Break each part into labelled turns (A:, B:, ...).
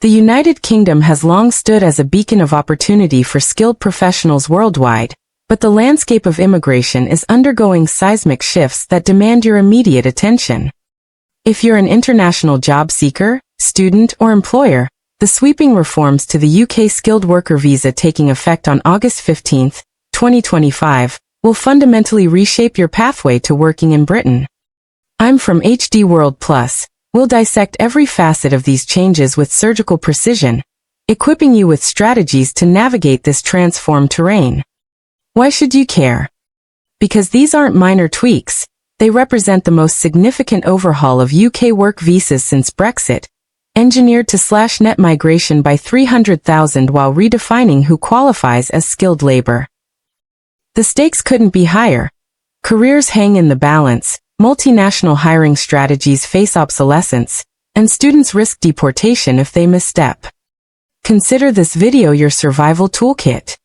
A: The United Kingdom has long stood as a beacon of opportunity for skilled professionals worldwide, but the landscape of immigration is undergoing seismic shifts that demand your immediate attention. If you're an international job seeker, student, or employer, the sweeping reforms to the UK skilled worker visa taking effect on August 15, 2025, will fundamentally reshape your pathway to working in Britain. I'm from HD World Plus. We'll dissect every facet of these changes with surgical precision, equipping you with strategies to navigate this transformed terrain. Why should you care? Because these aren't minor tweaks, they represent the most significant overhaul of UK work visas since Brexit, engineered to slash net migration by 300,000 while redefining who qualifies as skilled labor. The stakes couldn't be higher. Careers hang in the balance, multinational hiring strategies face obsolescence, and students risk deportation if they misstep. Consider this video your survival toolkit.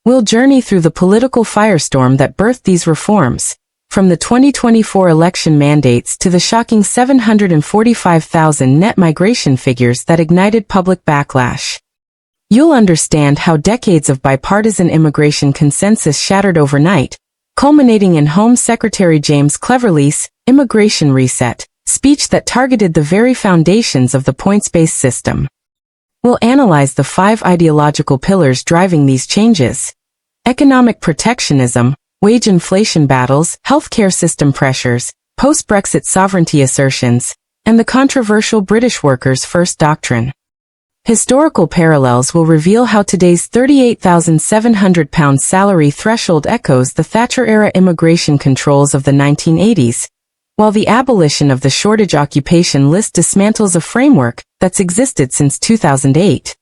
A: We'll journey through the political firestorm that birthed these reforms, from the 2024 election mandates to the shocking 745,000 net migration figures that ignited public backlash. You'll understand how decades of bipartisan immigration consensus shattered overnight, culminating in Home Secretary James Cleverly's Immigration Reset speech that targeted the very foundations of the points-based system. We'll analyze the 5 ideological pillars driving these changes: economic protectionism, wage inflation battles, healthcare system pressures, post-Brexit sovereignty assertions, and the controversial British Workers' First Doctrine. Historical parallels will reveal how today's £38,700 salary threshold echoes the Thatcher-era immigration controls of the 1980s, while the abolition of the shortage occupation list dismantles a framework that's existed since 2008.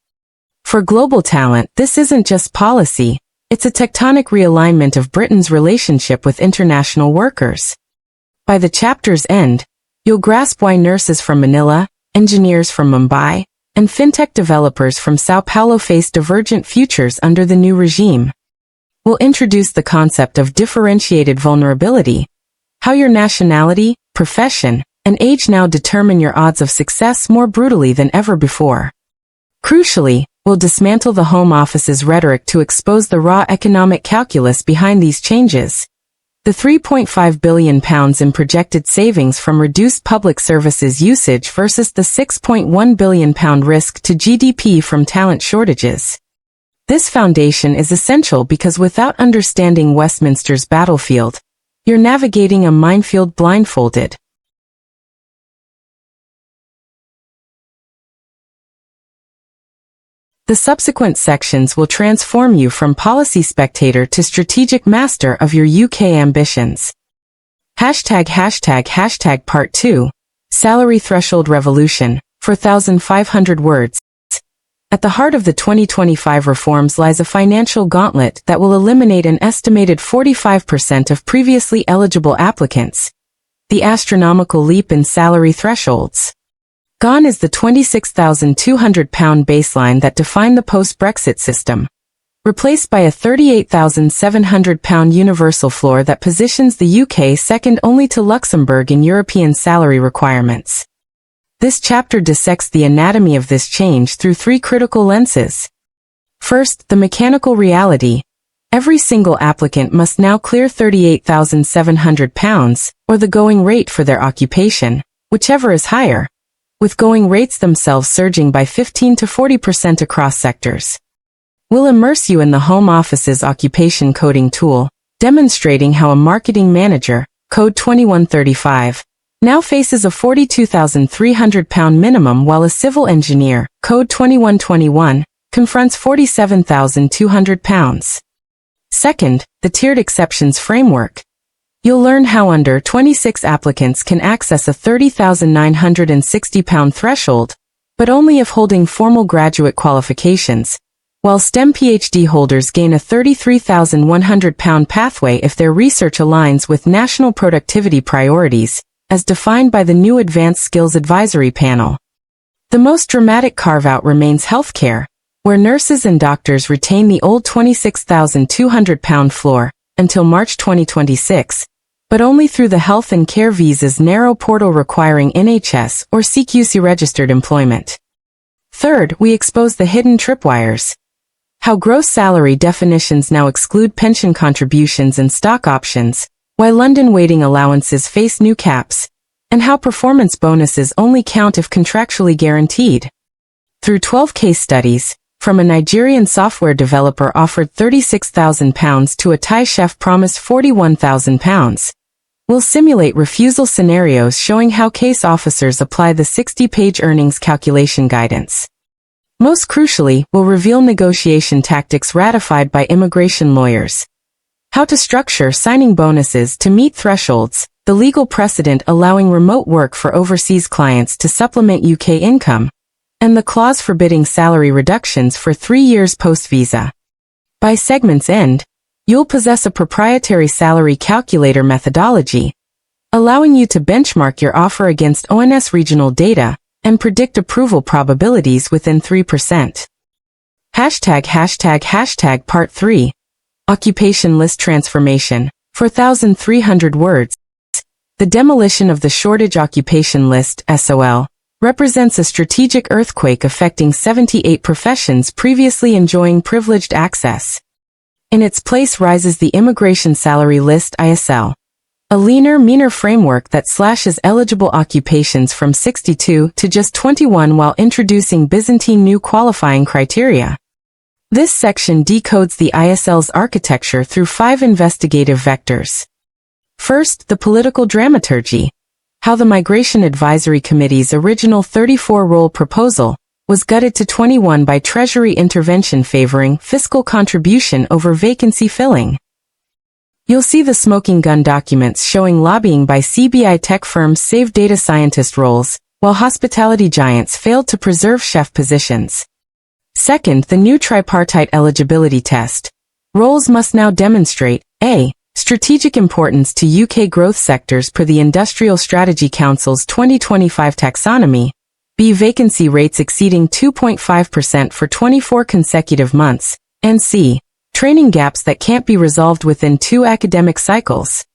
A: For global talent, this isn't just policy, it's a tectonic realignment of Britain's relationship with international workers. By the chapter's end, you'll grasp why nurses from Manila, engineers from Mumbai, and fintech developers from Sao Paulo face divergent futures under the new regime. We'll introduce the concept of differentiated vulnerability, how your nationality, profession, and age now determine your odds of success more brutally than ever before. Crucially, we'll dismantle the Home Office's rhetoric to expose the raw economic calculus behind these changes. The £3.5 billion in projected savings from reduced public services usage versus the £6.1 billion risk to GDP from talent shortages. This foundation is essential because without understanding Westminster's battlefield, you're navigating a minefield blindfolded. The subsequent sections will transform you from policy spectator to strategic master of your UK ambitions. #### Part 2, Salary Threshold Revolution, 4,500 words. At the heart of the 2025 reforms lies a financial gauntlet that will eliminate an estimated 45% of previously eligible applicants. The astronomical leap in salary thresholds. Gone is the £26,200 baseline that defined the post-Brexit system, replaced by a £38,700 universal floor that positions the UK second only to Luxembourg in European salary requirements. This chapter dissects the anatomy of this change through 3 critical lenses. First, the mechanical reality. Every single applicant must now clear £38,700, or the going rate for their occupation, whichever is higher, with going rates themselves surging by 15 to 40% across sectors. We'll immerse you in the Home Office's occupation coding tool, demonstrating how a marketing manager, code 2135, now faces a £42,300 minimum while a civil engineer, code 2121, confronts £47,200. Second, the tiered exceptions framework. You'll learn how under 26 applicants can access a £30,960 threshold, but only if holding formal graduate qualifications, while STEM PhD holders gain a £33,100 pathway if their research aligns with national productivity priorities, as defined by the new Advanced Skills Advisory Panel. The most dramatic carve-out remains healthcare, where nurses and doctors retain the old £26,200 floor until March 2026, but only through the health and care visa's narrow portal requiring NHS or CQC registered employment. Third, we expose the hidden tripwires. How gross salary definitions now exclude pension contributions and stock options, why London waiting allowances face new caps, and how performance bonuses only count if contractually guaranteed. Through 12 case studies, from a Nigerian software developer offered £36,000 to a Thai chef promised £41,000, we'll simulate refusal scenarios showing how case officers apply the 60-page earnings calculation guidance. Most crucially, we'll reveal negotiation tactics ratified by immigration lawyers. How to structure signing bonuses to meet thresholds, the legal precedent allowing remote work for overseas clients to supplement UK income, and the clause forbidding salary reductions for 3 years post-visa. By segment's end, you'll possess a proprietary salary calculator methodology, allowing you to benchmark your offer against ONS regional data and predict approval probabilities within 3%. Part 3. Occupation List Transformation, 4,300 words. The demolition of the Shortage Occupation List, SOL, represents a strategic earthquake affecting 78 professions previously enjoying privileged access. In its place rises the Immigration Salary List, ISL, a leaner, meaner framework that slashes eligible occupations from 62 to just 21 while introducing Byzantine new qualifying criteria. This section decodes the ISL's architecture through 5 investigative vectors. First, the political dramaturgy. How the Migration Advisory Committee's original 34-role proposal was gutted to 21 by Treasury intervention favoring fiscal contribution over vacancy filling. You'll see the smoking gun documents showing lobbying by CBI tech firms save data scientist roles, while hospitality giants failed to preserve chef positions. Second, the new tripartite eligibility test. Roles must now demonstrate A. Strategic importance to UK growth sectors per the Industrial Strategy Council's 2025 taxonomy, B. Vacancy rates exceeding 2.5% for 24 consecutive months, and C. Training gaps that can't be resolved within 2 academic cycles.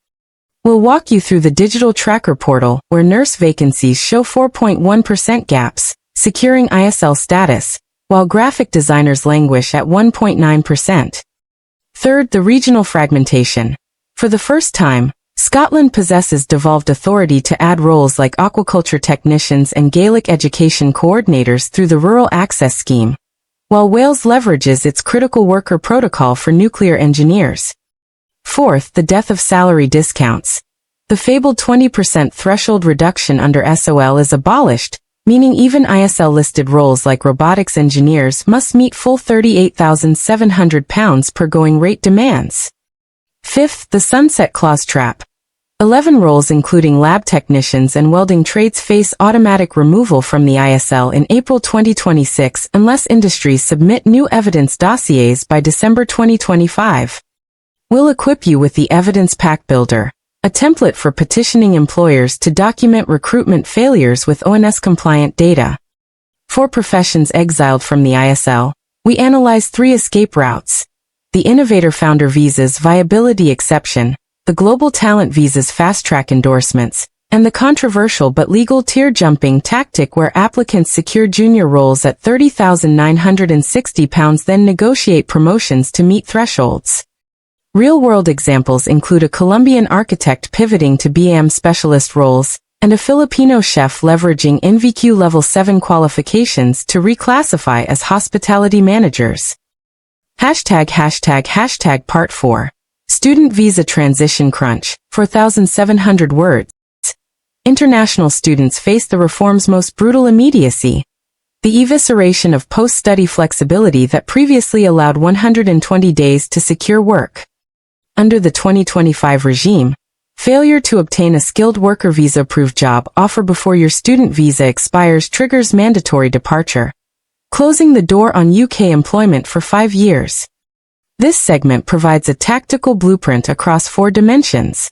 A: We'll walk you through the digital tracker portal, where nurse vacancies show 4.1% gaps, securing ISL status, while graphic designers languish at 1.9%. Third, the regional fragmentation. For the first time, Scotland possesses devolved authority to add roles like aquaculture technicians and Gaelic education coordinators through the Rural Access Scheme, while Wales leverages its critical worker protocol for nuclear engineers. Fourth, the death of salary discounts. The fabled 20% threshold reduction under SOL is abolished, meaning even ISL-listed roles like robotics engineers must meet full £38,700 per going rate demands. Fifth, the sunset clause trap. 11 roles including lab technicians and welding trades face automatic removal from the ISL in April 2026 unless industries submit new evidence dossiers by December 2025. We'll equip you with the Evidence Pack Builder, a template for petitioning employers to document recruitment failures with ONS-compliant data. For professions exiled from the ISL, we analyze 3 escape routes: the Innovator Founder Visa's viability exception, the Global Talent Visa's fast-track endorsements, and the controversial but legal tier-jumping tactic where applicants secure junior roles at £30,960 then negotiate promotions to meet thresholds. Real-world examples include a Colombian architect pivoting to BAM specialist roles, and a Filipino chef leveraging NVQ Level 7 qualifications to reclassify as hospitality managers. Part 4. Student Visa Transition Crunch, 4,700 words. International students face the reform's most brutal immediacy. The evisceration of post-study flexibility that previously allowed 120 days to secure work. Under the 2025 regime, failure to obtain a skilled worker visa-approved job offer before your student visa expires triggers mandatory departure, closing the door on UK employment for 5 years. This segment provides a tactical blueprint across 4 dimensions.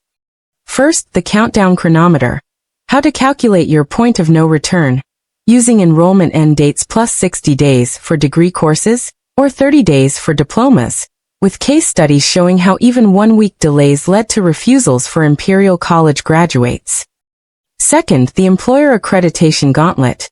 A: First, the countdown chronometer. How to calculate your point of no return, using enrollment end dates plus 60 days for degree courses, or 30 days for diplomas, with case studies showing how even 1-week delays led to refusals for Imperial College graduates. Second, the employer accreditation gauntlet.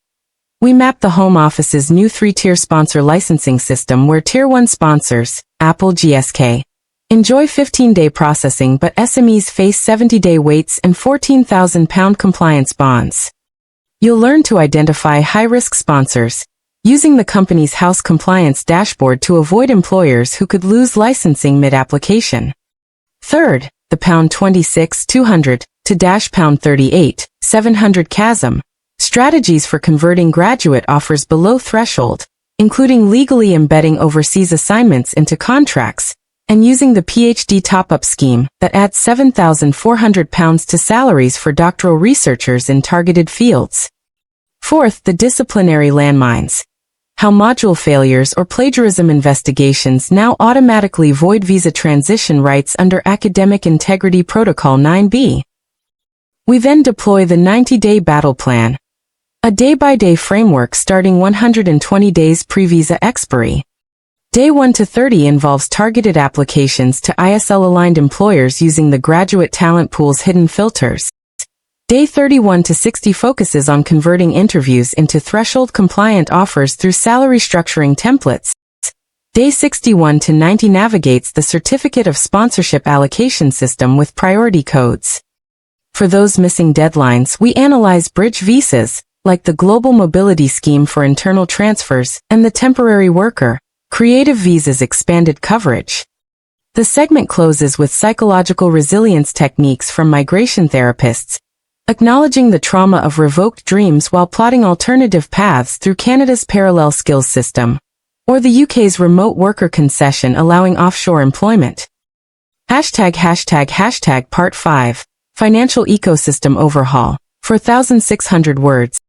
A: We map the Home Office's new 3-tier sponsor licensing system where Tier 1 sponsors, Apple GSK, enjoy 15-day processing but SMEs face 70-day waits and £14,000 compliance bonds. You'll learn to identify high-risk sponsors, using the company's house compliance dashboard to avoid employers who could lose licensing mid-application. Third, the £26,200 to £38,700 chasm. Strategies for converting graduate offers below threshold, including legally embedding overseas assignments into contracts, and using the PhD top-up scheme that adds £7,400 to salaries for doctoral researchers in targeted fields. Fourth, the disciplinary landmines. How module failures or plagiarism investigations now automatically void visa transition rights under Academic Integrity Protocol 9b. We then deploy the 90-day battle plan, a day-by-day framework starting 120 days pre-visa expiry. Day 1 to 30 involves targeted applications to ISL-aligned employers using the graduate talent pool's hidden filters. Day 31 to 60 focuses on converting interviews into threshold-compliant offers through salary structuring templates. Day 61 to 90 navigates the Certificate of Sponsorship allocation system with priority codes. For those missing deadlines, we analyze bridge visas, like the Global Mobility Scheme for internal transfers and the Temporary Worker, Creative Visas expanded coverage. The segment closes with psychological resilience techniques from migration therapists, acknowledging the trauma of revoked dreams while plotting alternative paths through Canada's parallel skills system, or the UK's remote worker concession allowing offshore employment. #### Part 5, Financial Ecosystem Overhaul, 4,600 words.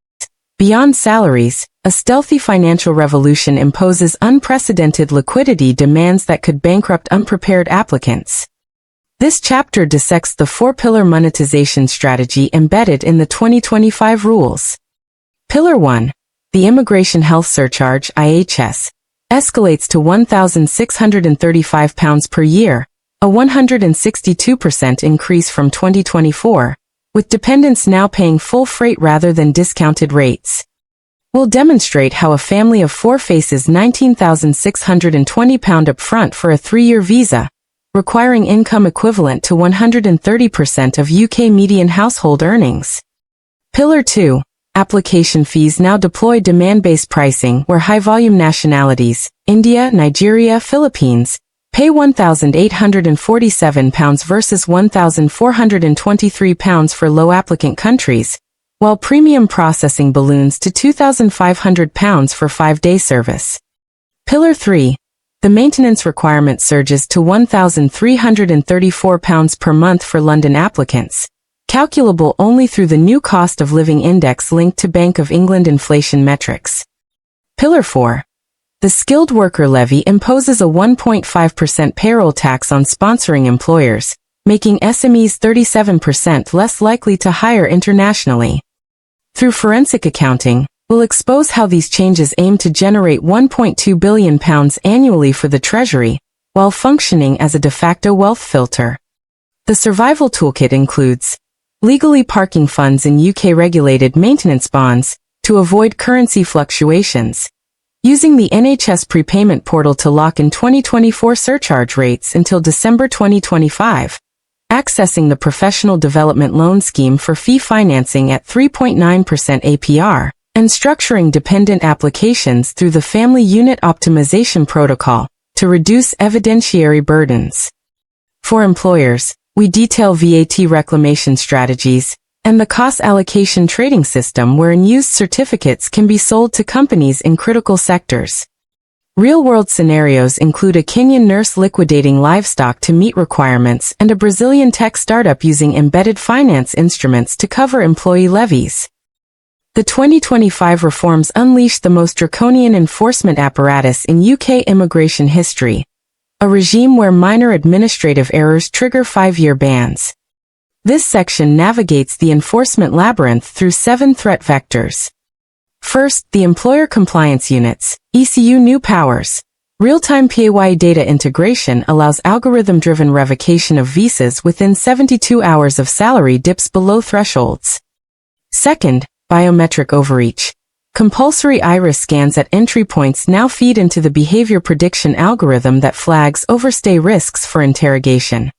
A: Beyond salaries, a stealthy financial revolution imposes unprecedented liquidity demands that could bankrupt unprepared applicants. This chapter dissects the 4-pillar monetization strategy embedded in the 2025 rules. Pillar 1. The Immigration Health Surcharge (IHS) escalates to £1,635 per year, a 162% increase from 2024, with dependents now paying full freight rather than discounted rates. We'll demonstrate how a family of 4 faces £19,620 upfront for a 3-year visa, requiring income equivalent to 130% of UK median household earnings. Pillar 2. Application fees now deploy demand-based pricing where high-volume nationalities, India, Nigeria, Philippines, pay £1,847 versus £1,423 for low-applicant countries, while premium processing balloons to £2,500 for 5-day service. Pillar 3. The maintenance requirement surges to £1,334 per month for London applicants, calculable only through the new cost of living index linked to Bank of England inflation metrics. Pillar 4. The skilled worker levy imposes a 1.5% payroll tax on sponsoring employers, making SMEs 37% less likely to hire internationally. Through forensic accounting, we'll expose how these changes aim to generate £1.2 billion annually for the Treasury, while functioning as a de facto wealth filter. The survival toolkit includes legally parking funds in UK-regulated maintenance bonds to avoid currency fluctuations, using the NHS prepayment portal to lock in 2024 surcharge rates until December 2025, accessing the Professional Development Loan Scheme for fee financing at 3.9% APR, and structuring dependent applications through the Family Unit Optimization Protocol to reduce evidentiary burdens. For employers, we detail VAT reclamation strategies and the cost allocation trading system wherein used certificates can be sold to companies in critical sectors. Real-world scenarios include a Kenyan nurse liquidating livestock to meet requirements and a Brazilian tech startup using embedded finance instruments to cover employee levies. The 2025 reforms unleash the most draconian enforcement apparatus in UK immigration history, a regime where minor administrative errors trigger 5-year bans. This section navigates the enforcement labyrinth through 7 threat vectors. First, the Employer Compliance Units, ECU new powers. Real-time PAYE data integration allows algorithm-driven revocation of visas within 72 hours of salary dips below thresholds. Second, biometric overreach. Compulsory iris scans at entry points now feed into the behavior prediction algorithm that flags overstay risks for interrogation.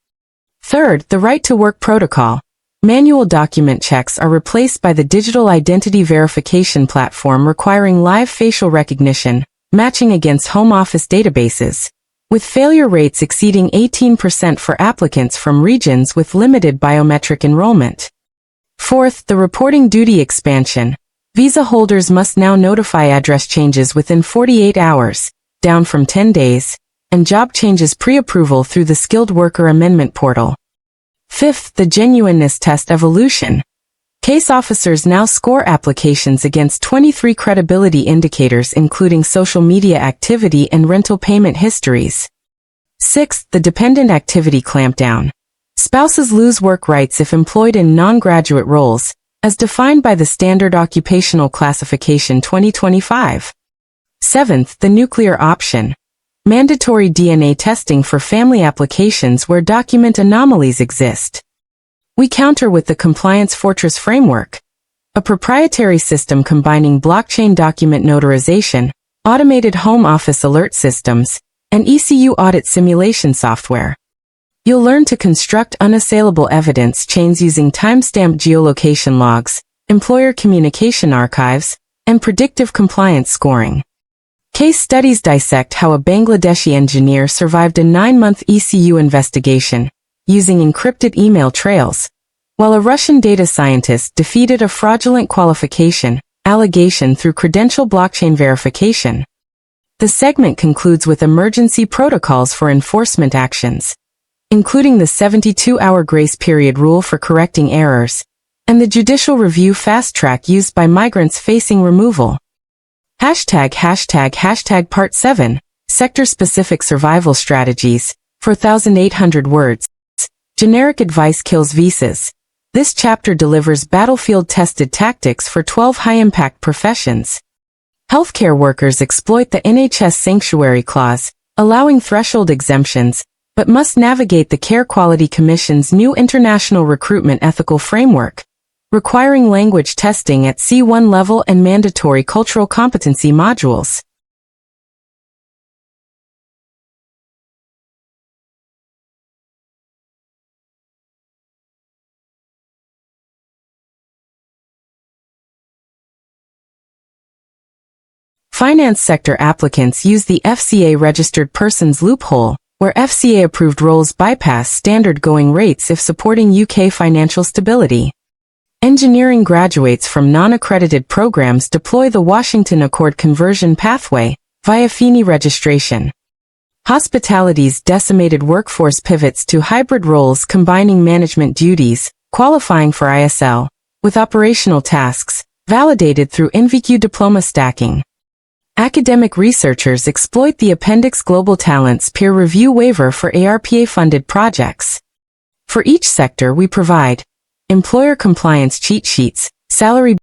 A: Third, the right-to-work protocol. Manual document checks are replaced by the digital identity verification platform requiring live facial recognition, matching against home office databases, with failure rates exceeding 18% for applicants from regions with limited biometric enrollment. Fourth, the reporting duty expansion. Visa holders must now notify address changes within 48 hours, down from 10 days, and job changes pre-approval through the Skilled Worker Amendment Portal. Fifth, the genuineness test evolution. Case officers now score applications against 23 credibility indicators including social media activity and rental payment histories. Sixth, the dependent activity clampdown. Spouses lose work rights if employed in non-graduate roles, as defined by the Standard Occupational Classification 2025. Seventh, the nuclear option. Mandatory DNA testing for family applications where document anomalies exist. We counter with the Compliance Fortress framework, a proprietary system combining blockchain document notarization, automated home office alert systems, and ECU audit simulation software. You'll learn to construct unassailable evidence chains using timestamped geolocation logs, employer communication archives, and predictive compliance scoring. Case studies dissect how a Bangladeshi engineer survived a 9-month ECU investigation, using encrypted email trails, while a Russian data scientist defeated a fraudulent qualification allegation through credential blockchain verification. The segment concludes with emergency protocols for enforcement actions, including the 72-hour grace period rule for correcting errors, and the judicial review fast track used by migrants facing removal. #### Part 7, Sector-Specific Survival Strategies, 4,800 words. Generic advice kills visas. This chapter delivers battlefield-tested tactics for 12 high-impact professions. Healthcare workers exploit the NHS Sanctuary Clause, allowing threshold exemptions, but must navigate the Care Quality Commission's new International Recruitment Ethical Framework, requiring language testing at C1 level and mandatory cultural competency modules. Finance sector applicants use the FCA registered persons loophole, where FCA-approved roles bypass standard going rates if supporting UK financial stability. Engineering graduates from non-accredited programs deploy the Washington Accord conversion pathway via FINI registration. Hospitality's decimated workforce pivots to hybrid roles combining management duties, qualifying for ISL, with operational tasks, validated through NVQ diploma stacking. Academic researchers exploit the Appendix Global Talents peer review waiver for ARPA-funded projects. For each sector we provide employer compliance cheat sheets, salary